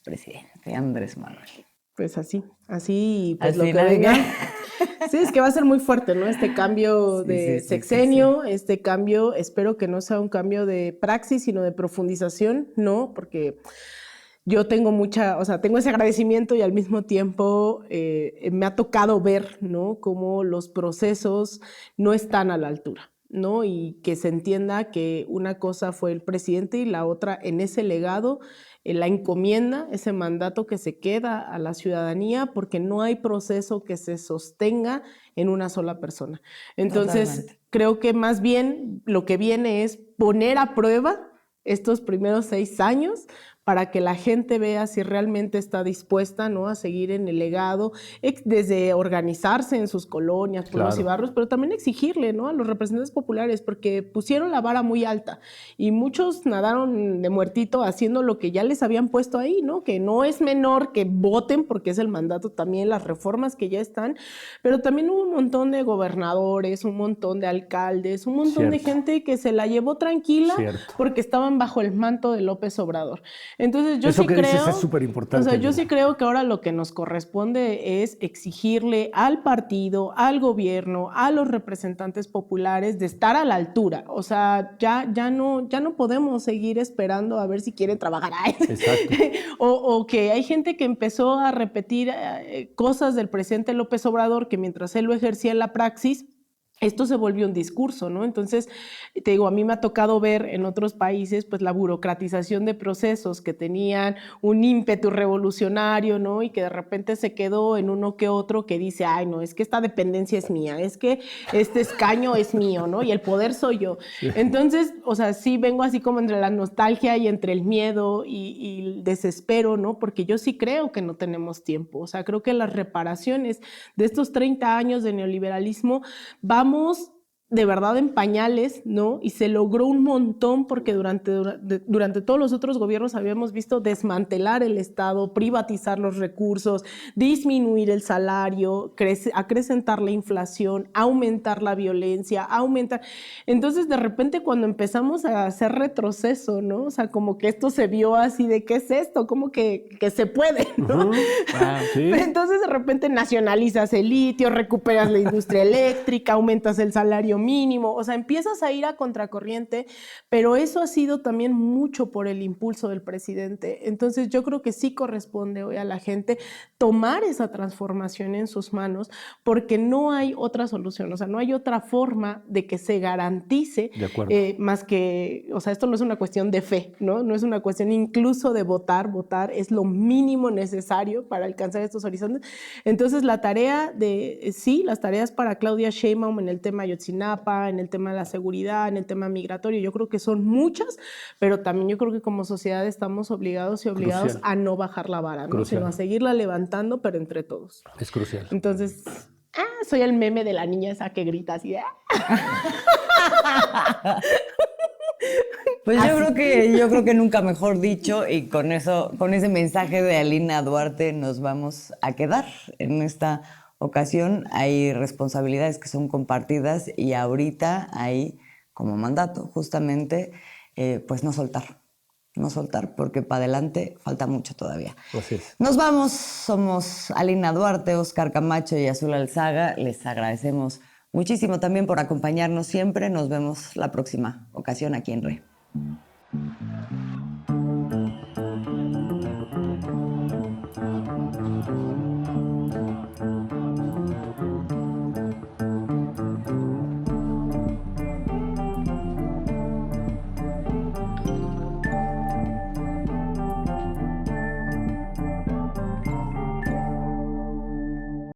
presidente Andrés Manuel. Pues así, pues Así lo que no venga. diga. Sí, es que va a ser muy fuerte, ¿no? Este cambio de sexenio, este cambio, espero que no sea un cambio de praxis, sino de profundización, ¿no? Porque yo tengo tengo ese agradecimiento y al mismo tiempo me ha tocado ver, ¿no? Cómo los procesos no están a la altura, ¿no? Y que se entienda que una cosa fue el presidente y la otra en ese legado, la encomienda, ese mandato que se queda a la ciudadanía, porque no hay proceso que se sostenga en una sola persona. Entonces, Totalmente. Creo que más bien lo que viene es poner a prueba estos primeros 6 años para que la gente vea si realmente está dispuesta, ¿no?, a seguir en el legado, desde organizarse en sus colonias, pueblos y barrios, pero también exigirle, ¿no?, a los representantes populares, porque pusieron la vara muy alta y muchos nadaron de muertito haciendo lo que ya les habían puesto ahí, ¿no?, que no es menor que voten, porque es el mandato también, las reformas que ya están, pero también hubo un montón de gobernadores, un montón de alcaldes, un montón de gente que se la llevó tranquila porque estaban bajo el manto de López Obrador. Entonces yo Eso sí que creo, dices es súper importante. o sea, yo sí creo que ahora lo que nos corresponde es exigirle al partido, al gobierno, a los representantes populares de estar a la altura. O sea, ya no podemos seguir esperando a ver si quieren trabajar ahí. Exacto. o que hay gente que empezó a repetir cosas del presidente López Obrador que mientras él lo ejercía en la praxis, esto se volvió un discurso, ¿no? Entonces, te digo, a mí me ha tocado ver en otros países, pues, la burocratización de procesos que tenían un ímpetu revolucionario, ¿no? Y que de repente se quedó en uno que otro que dice, ay, no, es que esta dependencia es mía, es que este escaño es mío, ¿no? Y el poder soy yo. Entonces, o sea, sí vengo así como entre la nostalgia y entre el miedo y el desespero, ¿no? Porque yo sí creo que no tenemos tiempo. O sea, creo que las reparaciones de estos 30 años de neoliberalismo vamos de verdad en pañales, ¿no? Y se logró un montón porque durante todos los otros gobiernos habíamos visto desmantelar el Estado, privatizar los recursos, disminuir el salario, acrecentar la inflación, aumentar la violencia, aumentar... Entonces, de repente, cuando empezamos a hacer retroceso, ¿no? O sea, como que esto se vio así de, ¿qué es esto? Como que se puede, ¿no? Wow, sí. Entonces, de repente, nacionalizas el litio, recuperas la industria eléctrica, aumentas el salario mínimo, o sea, empiezas a ir a contracorriente, pero eso ha sido también mucho por el impulso del presidente. Entonces yo creo que sí corresponde hoy a la gente tomar esa transformación en sus manos, porque no hay otra solución, o sea, no hay otra forma de que se garantice más que, o sea, esto no es una cuestión de fe, ¿no? No es una cuestión incluso de votar es lo mínimo necesario para alcanzar estos horizontes. Entonces las tareas para Claudia Sheinbaum en el tema Ayotzinapa, Ayotzinapa, en el tema de la seguridad, en el tema migratorio. Yo creo que son muchas, pero también yo creo que como sociedad estamos obligados y obligados Crucial. a no bajar la vara, ¿no? Crucial. Sino a seguirla levantando, pero entre todos. Es crucial. Entonces, soy el meme de la niña esa que grita así. Pues yo creo que nunca mejor dicho, y con eso, con ese mensaje de Alina Duarte nos vamos a quedar. En esta ocasión hay responsabilidades que son compartidas y ahorita hay como mandato justamente pues no soltar, porque para adelante falta mucho todavía. Así es. Nos vamos, somos Alina Duarte, Óscar Camacho y Azul Alzaga. Les agradecemos muchísimo también por acompañarnos siempre. Nos vemos la próxima ocasión aquí en RE.